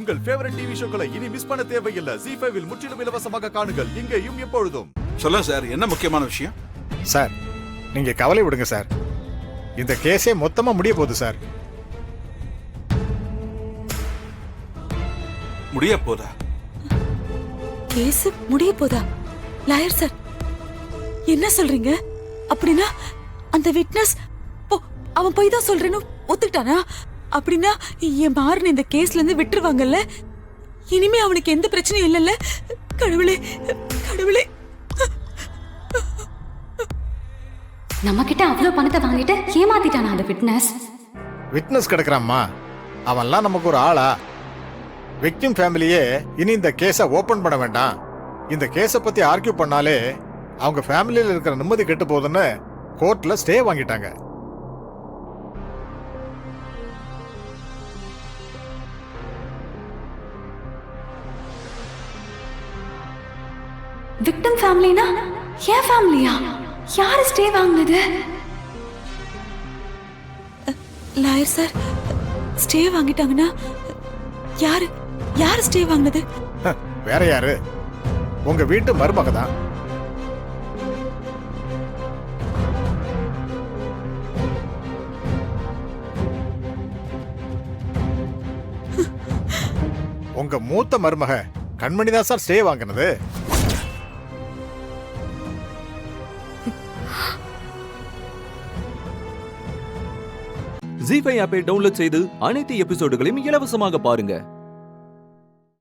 உங்கள் favourite TV ஷோக்களை இனி miss பண்ண தேவையில்லை. ZEE5 இல் முற்றிலும் இலவசமாக காணுங்கள், இங்கேயும் எப்பொழுதும். சொல்லுங்க சார், என்ன முக்கியமான விஷயம்? சார், நீங்க கவலை விடுங்க சார். இந்த கேஸே மொத்தமா முடிய போகுது சார். முடிய போதா? கேஸ் முடிய போதா? லாயர் சார், என்ன சொல்றீங்க? அப்படின்னா அந்த விட்னஸ் அவன் போய் தான் சொல்றேன்னு ஒத்துக்கிட்டானா? அப்படின்னா என் மாறன் இந்த கேஸ்ல இருந்து விட்டுருவாங்கல்ல? இனிமே அவனுக்கு எந்த பிரச்சனையும் இல்லைல்ல? கடவுளே கடவுளே. நம்ம கிட்ட அவ்வளவு பணத்தை வாங்கிட்டு ஏமாத்திட்டானா அந்த விட்னஸ்? விட்னஸ் கிடக்குறாம்மா, அவன்லாம் நமக்கு ஒரு ஆளா? விக்டிம் ஃபேமிலியே இனி இந்த கேஸை ஓபன் பண்ண வேண்டாம். இந்த கேஸை பத்தி ஆர்கியூ பண்ணாலே அவங்க ஃபேமிலியில் இருக்கிற நிம்மதி கெட்டு போகுதுன்னு கோர்ட்ல ஸ்டே வாங்கிட்டாங்க. விக்டிம் ஃபேமிலினா ஏன் ஃபேமிலியா? யாரு ஸ்டே வாங்குனது? லாயர் சார், ஸ்டே வாங்கிட்டாங்கன்னா யாரு யாரு ஸ்டே வாங்கினது? வேற யாரு? உங்க வீட்டு மருமக தான். உங்க மூத்த மருமக கண்மணி தான் சார் ஸ்டே வாங்கினது. ZEE5 ஆப்பை டவுன்லோட் செய்து அனைத்து எபிசோடுகளையும் இலவசமாக பாருங்க.